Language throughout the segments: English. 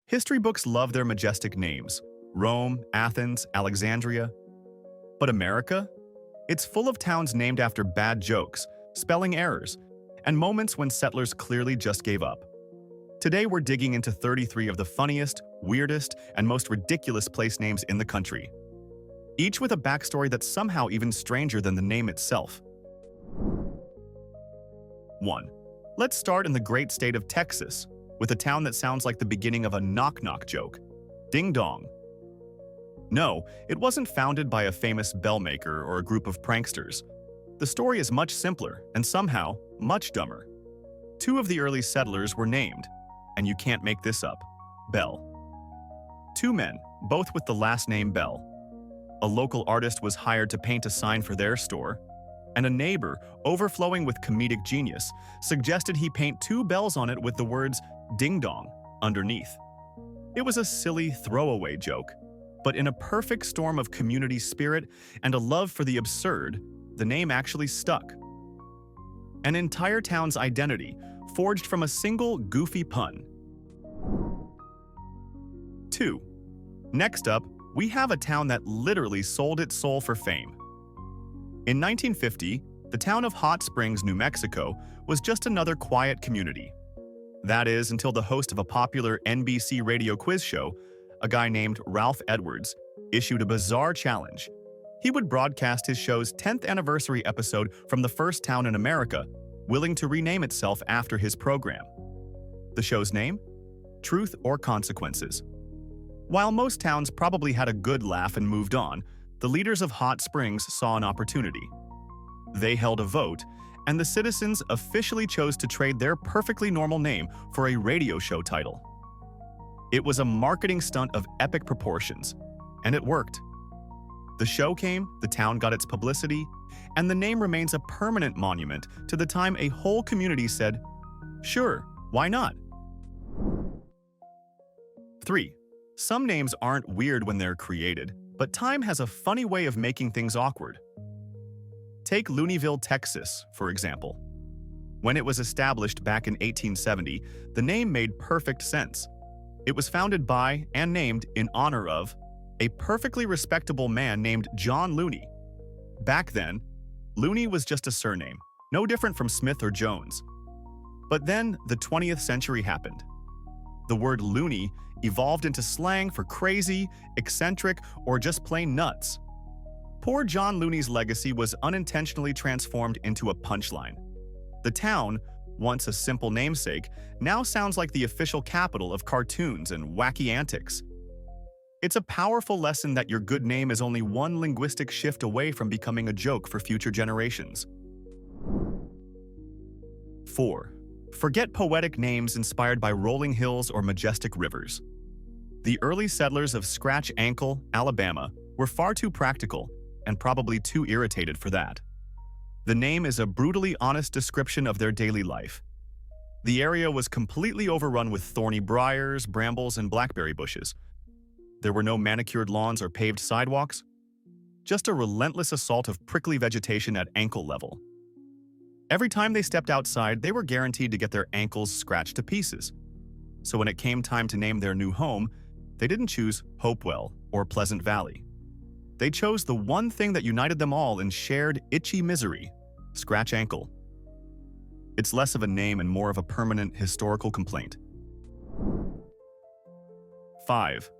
History books love their majestic names: Rome, Athens, Alexandria. But America? It's full of towns named after bad jokes, spelling errors, and moments when settlers clearly just gave up. Today we're digging into 33 of the funniest, weirdest, and most ridiculous place names in the country, each with a backstory that's somehow even stranger than the name itself. 1. Let's start in the great state of Texas, with a town that sounds like the beginning of a knock-knock joke: Ding Dong. No, it wasn't founded by a famous bell maker or a group of pranksters. The story is much simpler and somehow much dumber. 2 of the early settlers were named, and you can't make this up, Bell. 2 men, both with the last name Bell. A local artist was hired to paint a sign for their store, and a neighbor, overflowing with comedic genius, suggested he paint 2 bells on it with the words Ding Dong underneath. It was a silly throwaway joke, but in a perfect storm of community spirit and a love for the absurd, the name actually stuck. An entire town's identity, forged from a single goofy pun. 2. Next up, we have a town that literally sold its soul for fame. In 1950, the town of Hot Springs, New Mexico, was just another quiet community. That is, until the host of a popular NBC radio quiz show, a guy named Ralph Edwards, issued a bizarre challenge. He would broadcast his show's 10th anniversary episode from the first town in America, willing to rename itself after his program. The show's name? Truth or Consequences. While most towns probably had a good laugh and moved on, the leaders of Hot Springs saw an opportunity. They held a vote, and the citizens officially chose to trade their perfectly normal name for a radio show title. It was a marketing stunt of epic proportions, and it worked. The show came, the town got its publicity, and the name remains a permanent monument to the time a whole community said, "Sure, why not?" 3. Some names aren't weird when they're created, but time has a funny way of making things awkward. Take Looneyville, Texas, for example. When it was established back in 1870, the name made perfect sense. It was founded by and named in honor of a perfectly respectable man named John Looney. Back then, Looney was just a surname, no different from Smith or Jones. But then the 20th century happened. The word loony evolved into slang for crazy, eccentric, or just plain nuts. Poor John Looney's legacy was unintentionally transformed into a punchline. The town, once a simple namesake, now sounds like the official capital of cartoons and wacky antics. It's a powerful lesson that your good name is only one linguistic shift away from becoming a joke for future generations. 4. Forget poetic names inspired by rolling hills or majestic rivers. The early settlers of Scratch Ankle, Alabama, were far too practical and probably too irritated for that. The name is a brutally honest description of their daily life. The area was completely overrun with thorny briars, brambles, and blackberry bushes. There were no manicured lawns or paved sidewalks, just a relentless assault of prickly vegetation at ankle level. Every time they stepped outside, they were guaranteed to get their ankles scratched to pieces. So when it came time to name their new home, they didn't choose Hopewell or Pleasant Valley. They chose the one thing that united them all in shared itchy misery: Scratch Ankle. It's less of a name and more of a permanent historical complaint. 5.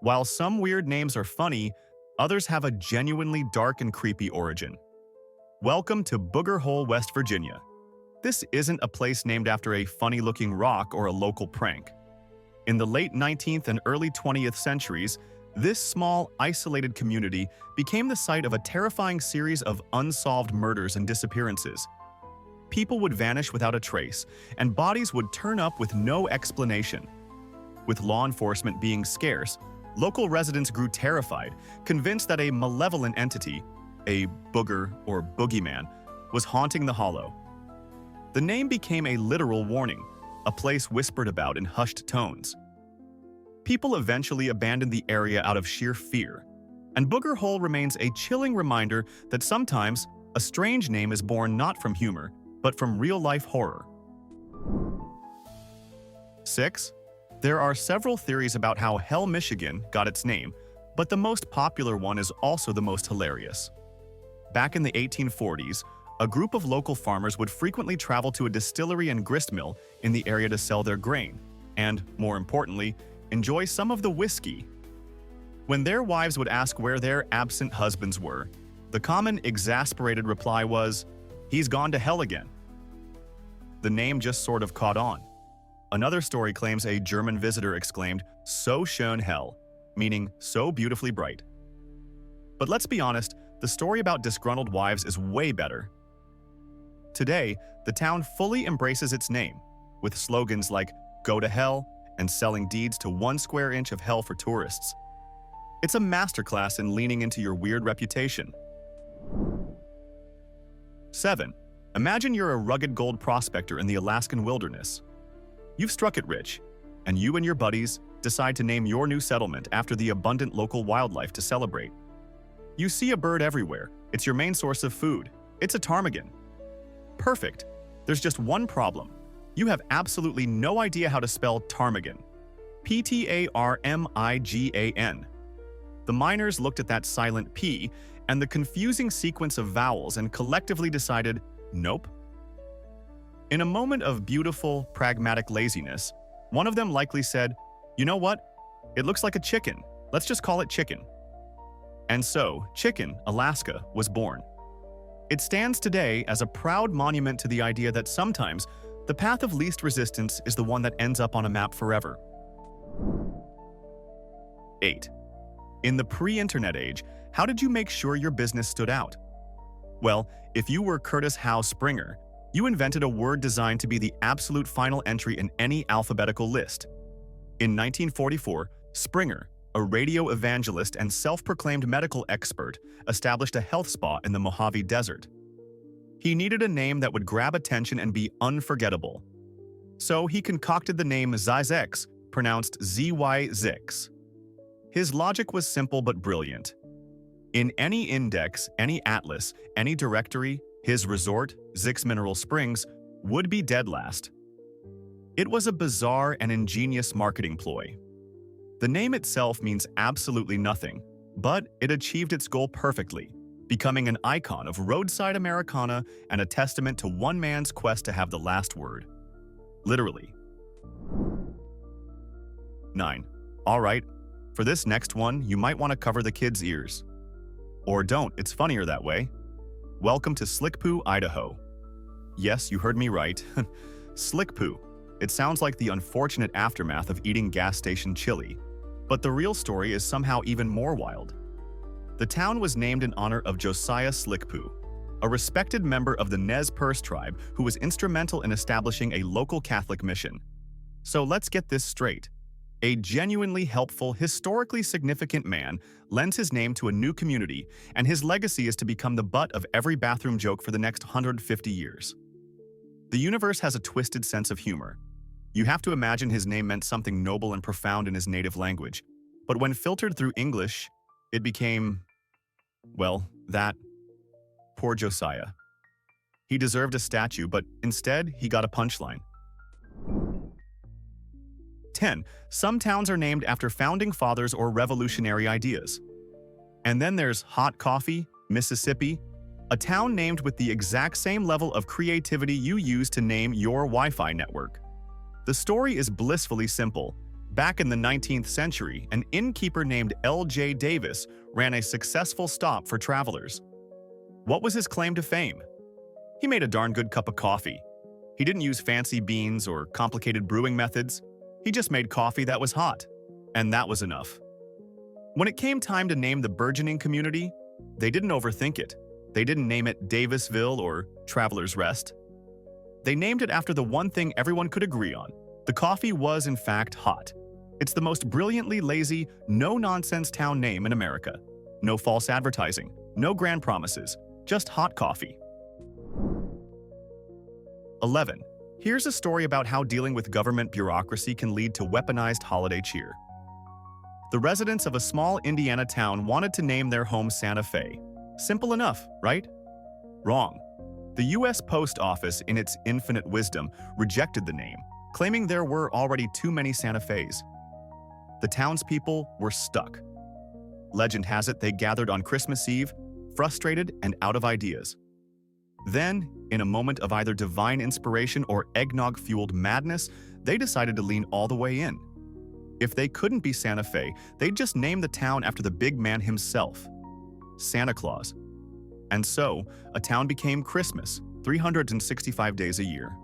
While some weird names are funny, others have a genuinely dark and creepy origin. Welcome to Boogerhole, West Virginia. This isn't a place named after a funny-looking rock or a local prank. In the late 19th and early 20th centuries, this small, isolated community became the site of a terrifying series of unsolved murders and disappearances. People would vanish without a trace, and bodies would turn up with no explanation. With law enforcement being scarce, local residents grew terrified, convinced that a malevolent entity, a booger or boogeyman, was haunting the hollow. The name became a literal warning, a place whispered about in hushed tones. People eventually abandoned the area out of sheer fear, and Boogerhole remains a chilling reminder that sometimes a strange name is born not from humor, but from real-life horror. 6. There are several theories about how Hell, Michigan got its name, but the most popular one is also the most hilarious. Back in the 1840s, a group of local farmers would frequently travel to a distillery and grist mill in the area to sell their grain, and, more importantly, enjoy some of the whiskey. When their wives would ask where their absent husbands were, the common exasperated reply was, "He's gone to hell again." The name just sort of caught on. Another story claims a German visitor exclaimed, "So schön hell," meaning so beautifully bright. But let's be honest, the story about disgruntled wives is way better. Today, the town fully embraces its name, with slogans like "Go to hell" and selling deeds to 1 square inch of hell for tourists. It's a masterclass in leaning into your weird reputation. 7. Imagine you're a rugged gold prospector in the Alaskan wilderness. You've struck it rich, and you and your buddies decide to name your new settlement after the abundant local wildlife to celebrate. You see a bird everywhere. It's your main source of food. It's a ptarmigan. Perfect. There's just one problem. You have absolutely no idea how to spell ptarmigan. P-T-A-R-M-I-G-A-N. The miners looked at that silent P and the confusing sequence of vowels and collectively decided, nope. In a moment of beautiful, pragmatic laziness, one of them likely said, "You know what? It looks like a chicken. Let's just call it chicken." And so, Chicken, Alaska, was born. It stands today as a proud monument to the idea that sometimes the path of least resistance is the one that ends up on a map forever. 8. In the pre-internet age, how did you make sure your business stood out? Well, if you were Curtis Howe Springer, you invented a word designed to be the absolute final entry in any alphabetical list. In 1944, Springer, a radio evangelist and self-proclaimed medical expert, established a health spa in the Mojave Desert. He needed a name that would grab attention and be unforgettable. So he concocted the name Zzyzx, pronounced Zzyzx. His logic was simple but brilliant. In any index, any atlas, any directory, his resort, Zzyzx Mineral Springs, would be dead last. It was a bizarre and ingenious marketing ploy. The name itself means absolutely nothing, but it achieved its goal perfectly, becoming an icon of roadside Americana and a testament to one man's quest to have the last word. Literally. 9. All right, for this next one, you might want to cover the kids' ears. Or don't, it's funnier that way. Welcome to Slickpoo, Idaho. Yes, you heard me right. Slickpoo. It sounds like the unfortunate aftermath of eating gas station chili. But the real story is somehow even more wild. The town was named in honor of Josiah Slickpoo, a respected member of the Nez Perce tribe who was instrumental in establishing a local Catholic mission. So let's get this straight. A genuinely helpful, historically significant man lends his name to a new community, and his legacy is to become the butt of every bathroom joke for the next 150 years. The universe has a twisted sense of humor. You have to imagine his name meant something noble and profound in his native language. But when filtered through English, it became, well, that. Poor Josiah. He deserved a statue, but instead, he got a punchline. 10. Some towns are named after founding fathers or revolutionary ideas. And then there's Hot Coffee, Mississippi, a town named with the exact same level of creativity you use to name your Wi-Fi network. The story is blissfully simple. Back in the 19th century, an innkeeper named L.J. Davis ran a successful stop for travelers. What was his claim to fame? He made a darn good cup of coffee. He didn't use fancy beans or complicated brewing methods. He just made coffee that was hot, and that was enough. When it came time to name the burgeoning community, they didn't overthink it. They didn't name it Davisville or Traveler's Rest. They named it after the one thing everyone could agree on. The coffee was, in fact, hot. It's the most brilliantly lazy, no-nonsense town name in America. No false advertising, no grand promises, just hot coffee. 11. Here's a story about how dealing with government bureaucracy can lead to weaponized holiday cheer. The residents of a small Indiana town wanted to name their home Santa Fe. Simple enough, right? Wrong. The U.S. Post Office, in its infinite wisdom, rejected the name, claiming there were already too many Santa Fe's. The townspeople were stuck. Legend has it they gathered on Christmas Eve, frustrated and out of ideas. Then, in a moment of either divine inspiration or eggnog-fueled madness, they decided to lean all the way in. If they couldn't be Santa Fe, they'd just name the town after the big man himself, Santa Claus. And so, a town became Christmas, 365 days a year.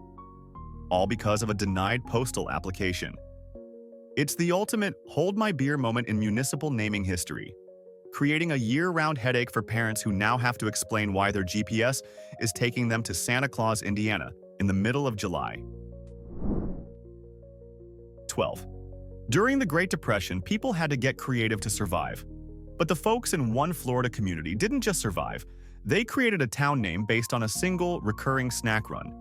All because of a denied postal application. It's the ultimate hold-my-beer moment in municipal naming history, creating a year-round headache for parents who now have to explain why their GPS is taking them to Santa Claus, Indiana, in the middle of July. 12. During the Great Depression, people had to get creative to survive. But the folks in one Florida community didn't just survive, they created a town name based on a single, recurring snack run.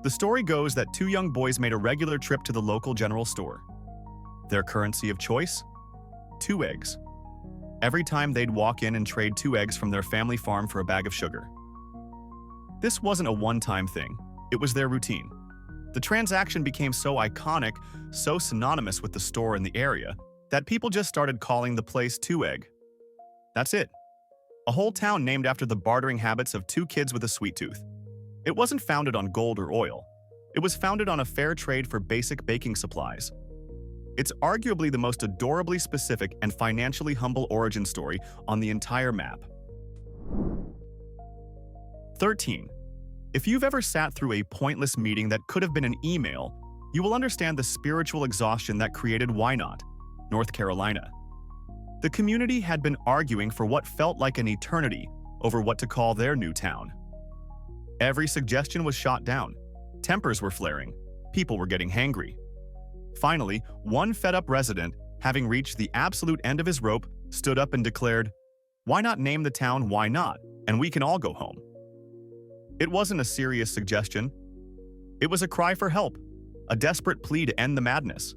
The story goes that two young boys made a regular trip to the local general store. Their currency of choice? 2 eggs. Every time they'd walk in and trade 2 eggs from their family farm for a bag of sugar. This wasn't a one-time thing, it was their routine. The transaction became so iconic, so synonymous with the store in the area, that people just started calling the place 2 Egg. That's it. A whole town named after the bartering habits of 2 kids with a sweet tooth. It wasn't founded on gold or oil. It was founded on a fair trade for basic baking supplies. It's arguably the most adorably specific and financially humble origin story on the entire map. 13. If you've ever sat through a pointless meeting that could have been an email, you will understand the spiritual exhaustion that created Why Not, North Carolina. The community had been arguing for what felt like an eternity over what to call their new town. Every suggestion was shot down. Tempers were flaring. People were getting hangry. Finally, one fed-up resident, having reached the absolute end of his rope, stood up and declared, "Why not name the town Why Not, and we can all go home?" It wasn't a serious suggestion. It was a cry for help, a desperate plea to end the madness.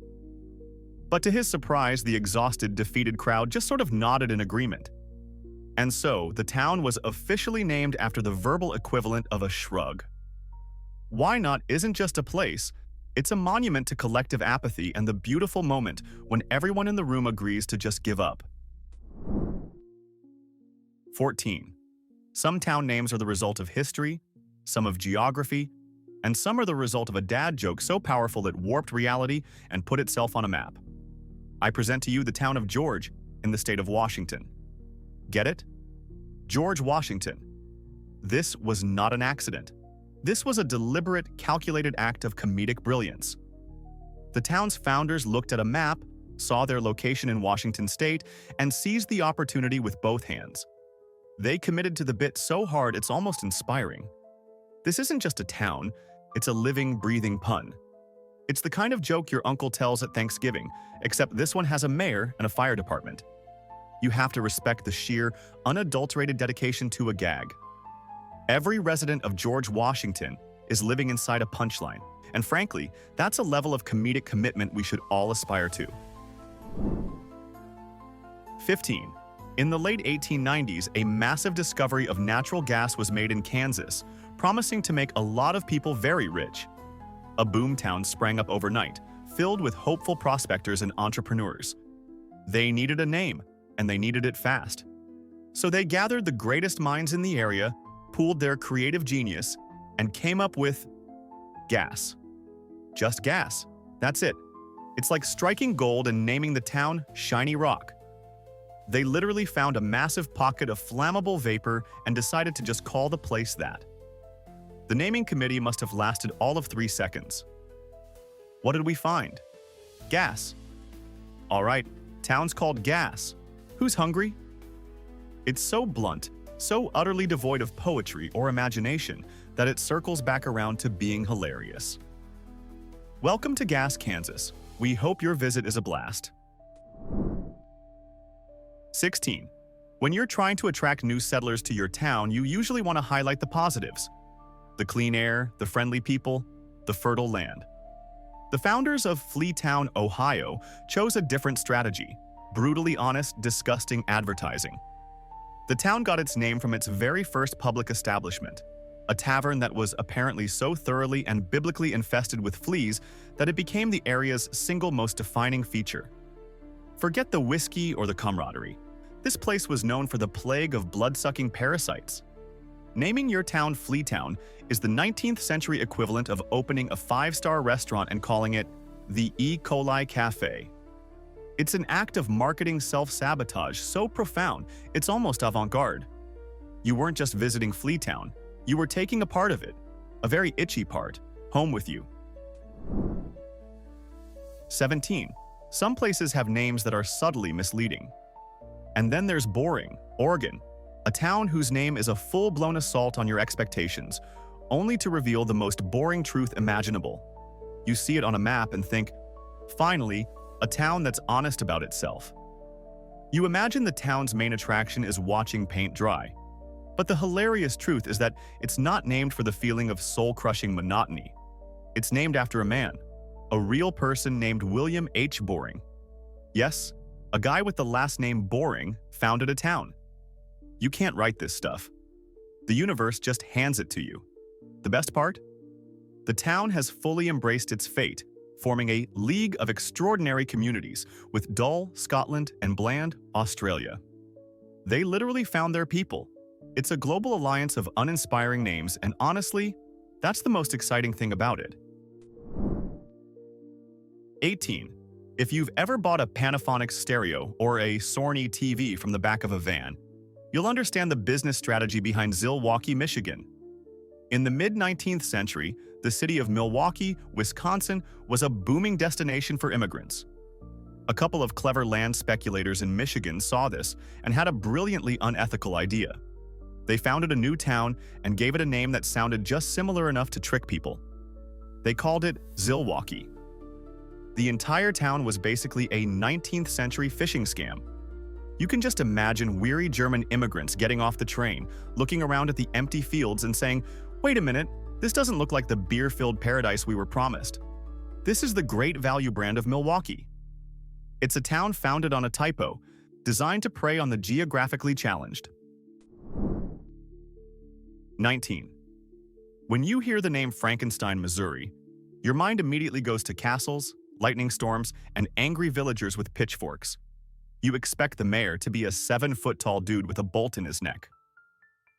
But to his surprise, the exhausted, defeated crowd just sort of nodded in agreement. And so, the town was officially named after the verbal equivalent of a shrug. Why Not isn't just a place, it's a monument to collective apathy and the beautiful moment when everyone in the room agrees to just give up. 14. Some town names are the result of history, some of geography, and some are the result of a dad joke so powerful it warped reality and put itself on a map. I present to you the town of George in the state of Washington. Get it? George Washington. This was not an accident. This was a deliberate, calculated act of comedic brilliance. The town's founders looked at a map, saw their location in Washington state, and seized the opportunity with both hands. They committed to the bit so hard it's almost inspiring. This isn't just a town, it's a living, breathing pun. It's the kind of joke your uncle tells at Thanksgiving, except this one has a mayor and a fire department. You have to respect the sheer, unadulterated dedication to a gag. Every resident of George Washington is living inside a punchline, and frankly, that's a level of comedic commitment we should all aspire to. 15. In the late 1890s, a massive discovery of natural gas was made in Kansas, promising to make a lot of people very rich. A boomtown sprang up overnight, filled with hopeful prospectors and entrepreneurs. They needed a name, and they needed it fast. So they gathered the greatest minds in the area, pooled their creative genius, and came up with gas. Just gas. That's it. It's like striking gold and naming the town Shiny Rock. They literally found a massive pocket of flammable vapor and decided to just call the place that. The naming committee must have lasted all of 3 seconds. What did we find? Gas. All right, town's called Gas. Who's hungry? It's so blunt, so utterly devoid of poetry or imagination that it circles back around to being hilarious. Welcome to Gas, Kansas. We hope your visit is a blast. 16. When you're trying to attract new settlers to your town, you usually want to highlight the positives. The clean air, the friendly people, the fertile land. The founders of Flea, Ohio, chose a different strategy: brutally honest, disgusting advertising. The town got its name from its very first public establishment, a tavern that was apparently so thoroughly and biblically infested with fleas that it became the area's single most defining feature. Forget the whiskey or the camaraderie. This place was known for the plague of blood-sucking parasites. Naming your town Fleatown is the 19th century equivalent of opening a 5-star restaurant and calling it the E. coli Cafe. It's an act of marketing self-sabotage so profound, it's almost avant-garde. You weren't just visiting Fleatown, you were taking a part of it, a very itchy part, home with you. 17. Some places have names that are subtly misleading. And then there's Boring, Oregon, a town whose name is a full-blown assault on your expectations, only to reveal the most boring truth imaginable. You see it on a map and think, finally, a town that's honest about itself. You imagine the town's main attraction is watching paint dry. But the hilarious truth is that it's not named for the feeling of soul-crushing monotony. It's named after a man, a real person named William H. Boring. Yes, a guy with the last name Boring founded a town. You can't write this stuff. The universe just hands it to you. The best part? The town has fully embraced its fate, forming a league of extraordinary communities with Dull, Scotland, and Bland, Australia. They literally found their people. It's a global alliance of uninspiring names, and honestly, that's the most exciting thing about it. 18. If you've ever bought a Panasonic stereo or a Sony TV from the back of a van, you'll understand the business strategy behind Zilwaukee, Michigan. In the mid-19th century, the city of Milwaukee, Wisconsin, was a booming destination for immigrants. A couple of clever land speculators in Michigan saw this and had a brilliantly unethical idea. They founded a new town and gave it a name that sounded just similar enough to trick people. They called it Zilwaukee. The entire town was basically a 19th century phishing scam. You can just imagine weary German immigrants getting off the train, looking around at the empty fields and saying, "Wait a minute, this doesn't look like the beer-filled paradise we were promised. This is the Great Value brand of Milwaukee." It's a town founded on a typo, designed to prey on the geographically challenged. 19. When you hear the name Frankenstein, Missouri, your mind immediately goes to castles, lightning storms, and angry villagers with pitchforks. You expect the mayor to be a 7-foot-tall dude with a bolt in his neck.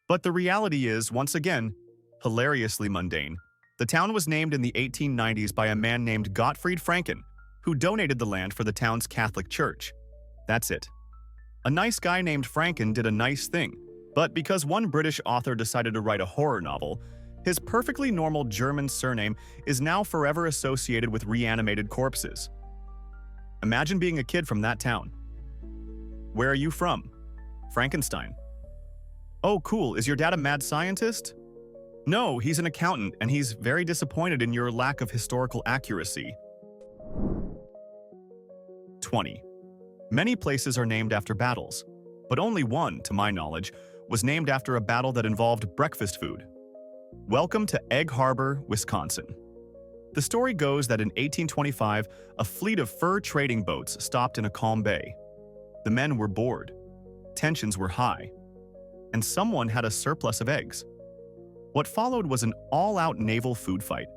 But the reality is, once again, hilariously mundane. The town was named in the 1890s by a man named Gottfried Franken, who donated the land for the town's Catholic church. That's it. A nice guy named Franken did a nice thing, but because one British author decided to write a horror novel, his perfectly normal German surname is now forever associated with reanimated corpses. Imagine being a kid from that town. Where are you from? Frankenstein. Oh, cool. Is your dad a mad scientist? No, he's an accountant, and he's very disappointed in your lack of historical accuracy. 20. Many places are named after battles, but only one, to my knowledge, was named after a battle that involved breakfast food. Welcome to Egg Harbor, Wisconsin. The story goes that in 1825, a fleet of fur trading boats stopped in a calm bay. The men were bored, tensions were high, and someone had a surplus of eggs. What followed was an all-out naval food fight.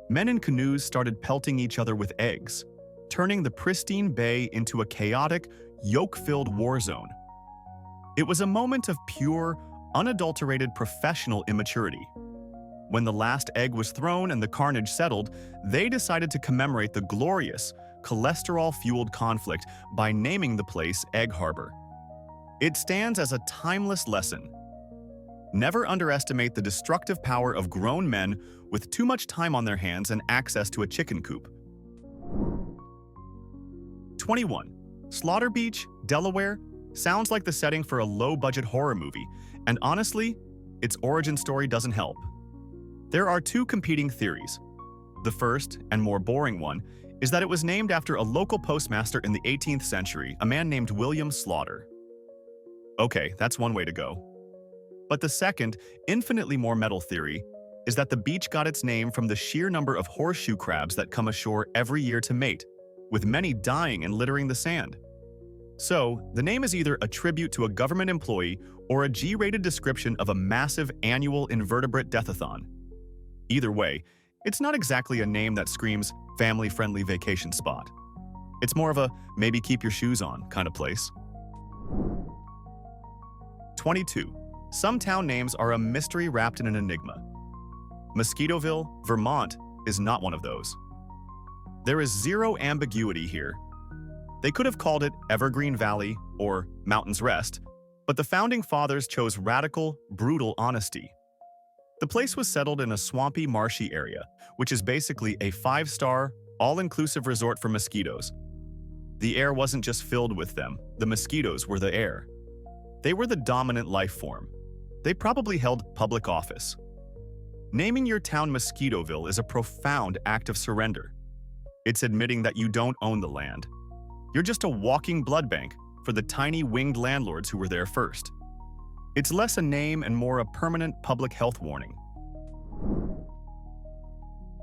Men in canoes started pelting each other with eggs, turning the pristine bay into a chaotic, yolk-filled war zone. It was a moment of pure, unadulterated professional immaturity. When the last egg was thrown and the carnage settled, they decided to commemorate the glorious, cholesterol-fueled conflict by naming the place Egg Harbor. It stands as a timeless lesson. Never underestimate the destructive power of grown men with too much time on their hands and access to a chicken coop. 21. Slaughter Beach, Delaware, sounds like the setting for a low-budget horror movie, and honestly, its origin story doesn't help. There are two competing theories. The first, and more boring one, is that it was named after a local postmaster in the 18th century, a man named William Slaughter. Okay, that's one way to go. But the second, infinitely more metal theory, is that the beach got its name from the sheer number of horseshoe crabs that come ashore every year to mate, with many dying and littering the sand. So, the name is either a tribute to a government employee or a G-rated description of a massive annual invertebrate death-a-thon. Either way, it's not exactly a name that screams family-friendly vacation spot. It's more of a maybe keep your shoes on kind of place. 22. Some town names are a mystery wrapped in an enigma. Mosquitoville, Vermont, is not one of those. There is zero ambiguity here. They could have called it Evergreen Valley or Mountain's Rest, but the founding fathers chose radical, brutal honesty. The place was settled in a swampy, marshy area, which is basically a 5-star, all-inclusive resort for mosquitoes. The air wasn't just filled with them, the mosquitoes were the air. They were the dominant life form. They probably held public office. Naming your town Mosquitoville is a profound act of surrender. It's admitting that you don't own the land. You're just a walking blood bank for the tiny winged landlords who were there first. It's less a name and more a permanent public health warning.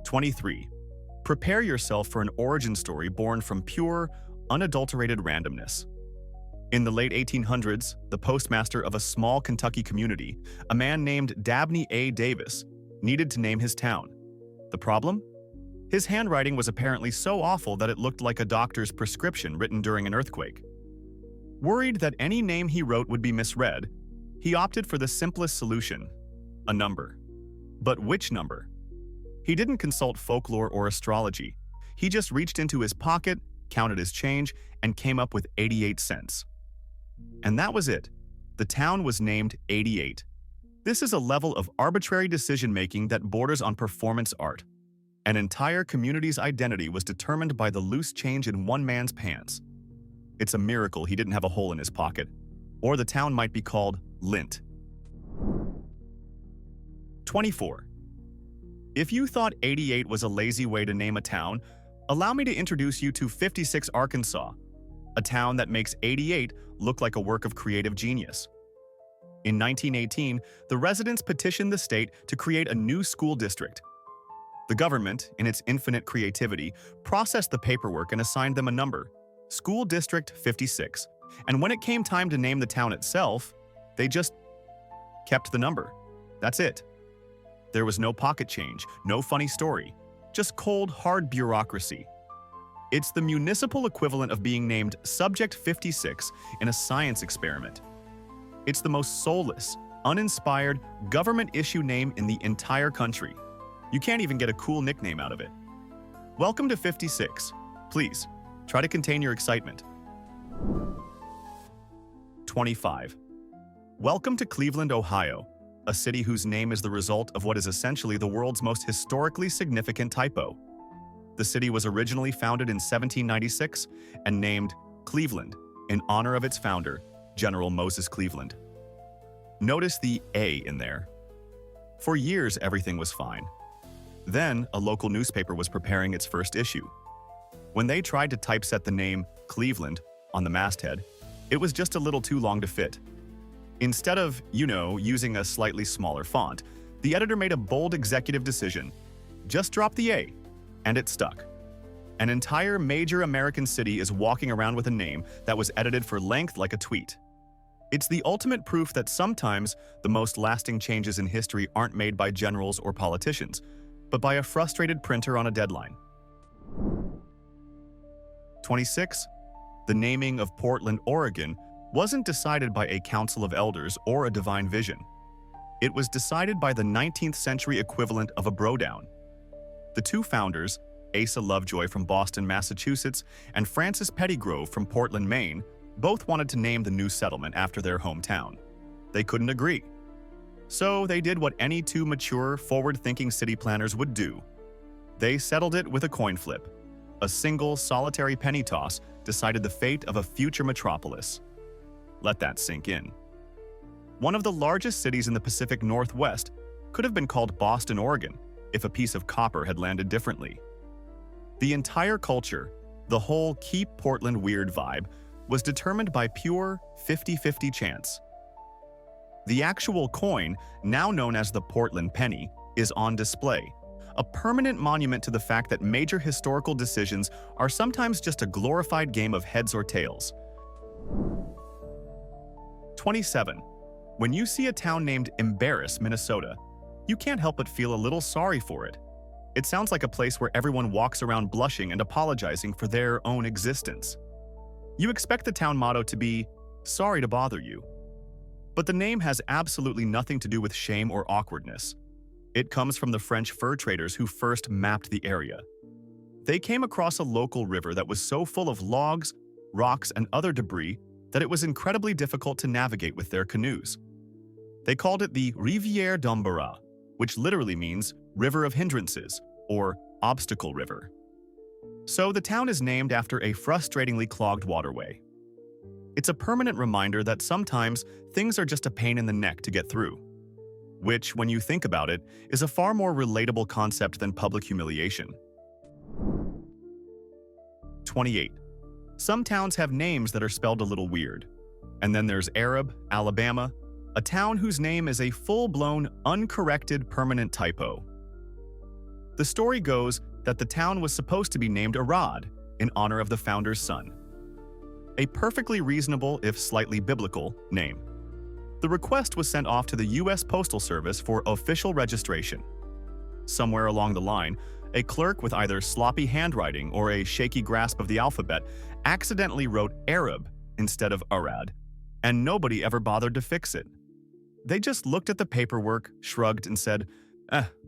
23. Prepare yourself for an origin story born from pure, unadulterated randomness. In the late 1800s, the postmaster of a small Kentucky community, a man named Dabney A. Davis, needed to name his town. The problem? His handwriting was apparently so awful that it looked like a doctor's prescription written during an earthquake. Worried that any name he wrote would be misread, he opted for the simplest solution, a number. But which number? He didn't consult folklore or astrology. He just reached into his pocket, counted his change, and came up with 88 cents. And that was it. The town was named 88. This is a level of arbitrary decision-making that borders on performance art. An entire community's identity was determined by the loose change in one man's pants. It's a miracle he didn't have a hole in his pocket, or the town might be called Lint. 24. If you thought 88 was a lazy way to name a town, allow me to introduce you to 56, Arkansas, a town that makes 88 look like a work of creative genius. In 1918, the residents petitioned the state to create a new school district. The government, in its infinite creativity, processed the paperwork and assigned them a number, School District 56. And when it came time to name the town itself, they just kept the number. That's it. There was no pocket change, no funny story, just cold, hard bureaucracy. It's the municipal equivalent of being named Subject 56 in a science experiment. It's the most soulless, uninspired, government-issue name in the entire country. You can't even get a cool nickname out of it. Welcome to 56. Please, try to contain your excitement. 25. Welcome to Cleveland, Ohio, a city whose name is the result of what is essentially the world's most historically significant typo. The city was originally founded in 1796 and named Cleveland in honor of its founder, General Moses Cleveland. Notice the A in there. For years, everything was fine. Then, a local newspaper was preparing its first issue. When they tried to typeset the name Cleveland on the masthead, it was just a little too long to fit. Instead of, using a slightly smaller font, the editor made a bold executive decision. Just drop the A, and it stuck. An entire major American city is walking around with a name that was edited for length like a tweet. It's the ultimate proof that sometimes the most lasting changes in history aren't made by generals or politicians, but by a frustrated printer on a deadline. 26. The naming of Portland, Oregon wasn't decided by a council of elders or a divine vision. It was decided by the 19th century equivalent of a brodown. The two founders, Asa Lovejoy from Boston, Massachusetts, and Francis Pettygrove from Portland, Maine, both wanted to name the new settlement after their hometown. They couldn't agree. So they did what any two mature, forward-thinking city planners would do. They settled it with a coin flip. A single, solitary penny toss decided the fate of a future metropolis. Let that sink in. One of the largest cities in the Pacific Northwest could have been called Boston, Oregon, if a piece of copper had landed differently. The entire culture, the whole Keep Portland Weird vibe, was determined by pure 50-50 chance. The actual coin, now known as the Portland penny, is on display, a permanent monument to the fact that major historical decisions are sometimes just a glorified game of heads or tails. 27. When you see a town named Embarrass, Minnesota, you can't help but feel a little sorry for it. It sounds like a place where everyone walks around blushing and apologizing for their own existence. You expect the town motto to be, "Sorry to bother you." But the name has absolutely nothing to do with shame or awkwardness. It comes from the French fur traders who first mapped the area. They came across a local river that was so full of logs, rocks, and other debris that it was incredibly difficult to navigate with their canoes. They called it the Rivière d'Embarras, which literally means river of hindrances, or obstacle river. So the town is named after a frustratingly clogged waterway. It's a permanent reminder that sometimes things are just a pain in the neck to get through, which, when you think about it, is a far more relatable concept than public humiliation. 28. Some towns have names that are spelled a little weird. And then there's Arab, Alabama, a town whose name is a full-blown, uncorrected permanent typo. The story goes that the town was supposed to be named Arad in honor of the founder's son. A perfectly reasonable, if slightly biblical, name. The request was sent off to the U.S. Postal Service for official registration. Somewhere along the line, a clerk with either sloppy handwriting or a shaky grasp of the alphabet accidentally wrote Arab instead of Arad, and nobody ever bothered to fix it. They just looked at the paperwork, shrugged, and said,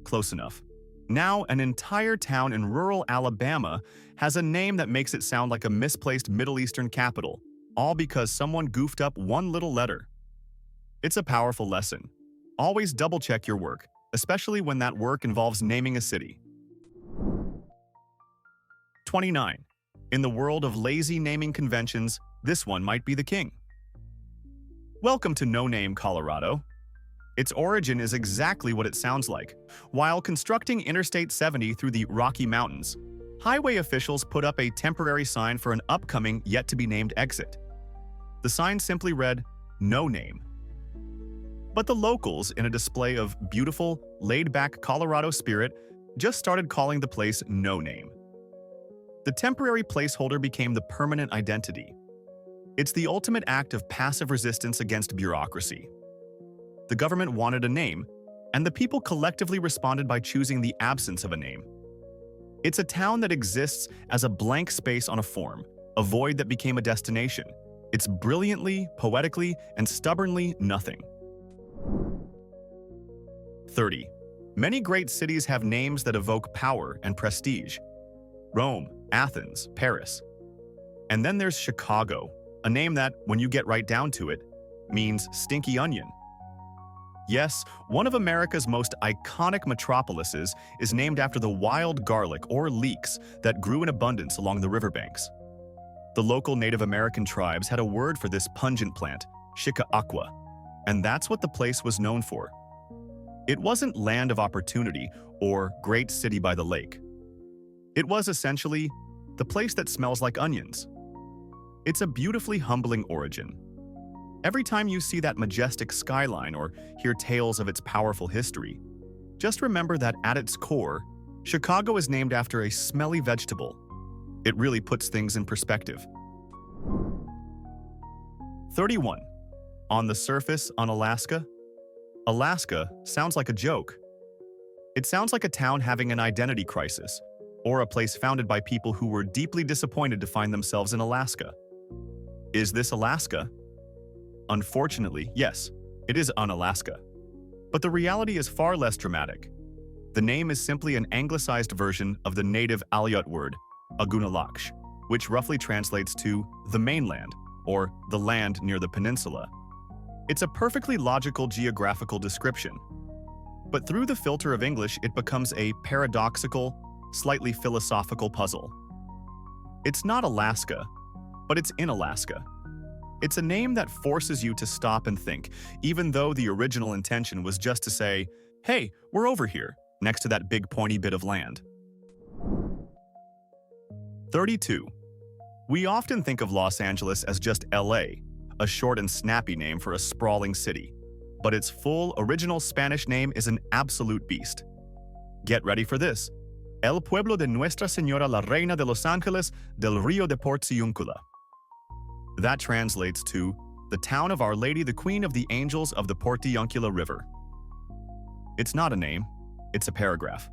close enough. Now, an entire town in rural Alabama has a name that makes it sound like a misplaced Middle Eastern capital, all because someone goofed up one little letter. It's a powerful lesson. Always double-check your work, especially when that work involves naming a city. 29. In the world of lazy naming conventions, this one might be the king. Welcome to No Name, Colorado. Its origin is exactly what it sounds like. While constructing Interstate 70 through the Rocky Mountains, highway officials put up a temporary sign for an upcoming yet-to-be-named exit. The sign simply read, "No Name." But the locals, in a display of beautiful, laid-back Colorado spirit, just started calling the place No Name. The temporary placeholder became the permanent identity. It's the ultimate act of passive resistance against bureaucracy. The government wanted a name, and the people collectively responded by choosing the absence of a name. It's a town that exists as a blank space on a form, a void that became a destination. It's brilliantly, poetically, and stubbornly nothing. 30. Many great cities have names that evoke power and prestige. Rome, Athens, Paris. And then there's Chicago, a name that, when you get right down to it, means stinky onion. Yes, one of America's most iconic metropolises is named after the wild garlic, or leeks, that grew in abundance along the riverbanks. The local Native American tribes had a word for this pungent plant, shika aqua, and that's what the place was known for. It wasn't land of opportunity or great city by the lake. It was essentially the place that smells like onions. It's a beautifully humbling origin. Every time you see that majestic skyline or hear tales of its powerful history, just remember that at its core, Chicago is named after a smelly vegetable. It really puts things in perspective. 31. On the surface on Alaska? Alaska sounds like a joke. It sounds like a town having an identity crisis, or a place founded by people who were deeply disappointed to find themselves in Alaska. Is this Alaska? Unfortunately, yes, it is Unalaska. But the reality is far less dramatic. The name is simply an anglicized version of the native Aleut word, Agunalaksh, which roughly translates to the mainland, or the land near the peninsula. It's a perfectly logical geographical description. But through the filter of English, it becomes a paradoxical, slightly philosophical puzzle. It's not Alaska, but it's in Alaska. It's a name that forces you to stop and think, even though the original intention was just to say, hey, we're over here, next to that big pointy bit of land. 32. We often think of Los Angeles as just LA, a short and snappy name for a sprawling city. But its full, original Spanish name is an absolute beast. Get ready for this. El pueblo de Nuestra Señora la Reina de Los Ángeles del Río de Porciúncula. That translates to the town of Our Lady the Queen of the Angels of the Portiuncula River. It's not a name, it's a paragraph.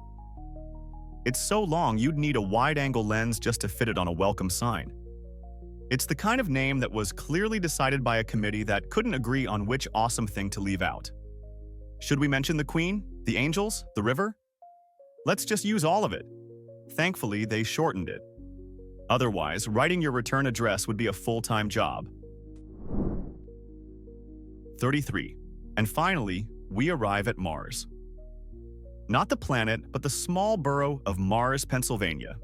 It's so long you'd need a wide-angle lens just to fit it on a welcome sign. It's the kind of name that was clearly decided by a committee that couldn't agree on which awesome thing to leave out. Should we mention the Queen, the Angels, the river? Let's just use all of it. Thankfully, they shortened it. Otherwise, writing your return address would be a full-time job. 33. And finally, we arrive at Mars. Not the planet, but the small borough of Mars, Pennsylvania.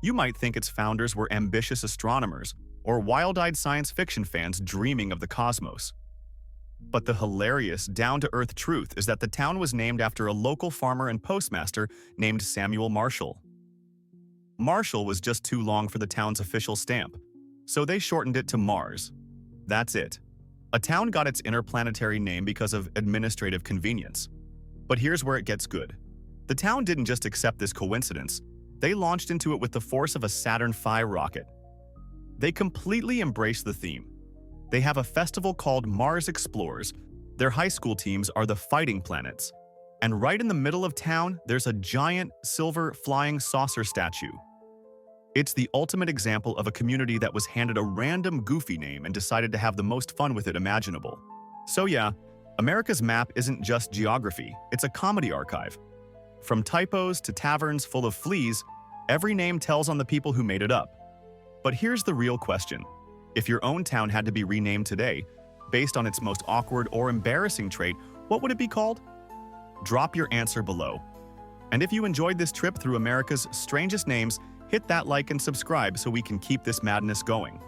You might think its founders were ambitious astronomers or wild-eyed science fiction fans dreaming of the cosmos. But the hilarious, down-to-earth truth is that the town was named after a local farmer and postmaster named Samuel Marshall. Marshall was just too long for the town's official stamp, so they shortened it to Mars. That's it. A town got its interplanetary name because of administrative convenience. But here's where it gets good. The town didn't just accept this coincidence, they launched into it with the force of a Saturn V rocket. They completely embraced the theme. They have a festival called Mars Explorers. Their high school teams are the Fighting Planets. And right in the middle of town, there's a giant silver flying saucer statue. It's the ultimate example of a community that was handed a random goofy name and decided to have the most fun with it imaginable. So yeah, America's map isn't just geography, it's a comedy archive. From typos to taverns full of fleas, every name tells on the people who made it up. But here's the real question. If your own town had to be renamed today, based on its most awkward or embarrassing trait, what would it be called? Drop your answer below. And if you enjoyed this trip through America's strangest names, hit that like and subscribe so we can keep this madness going.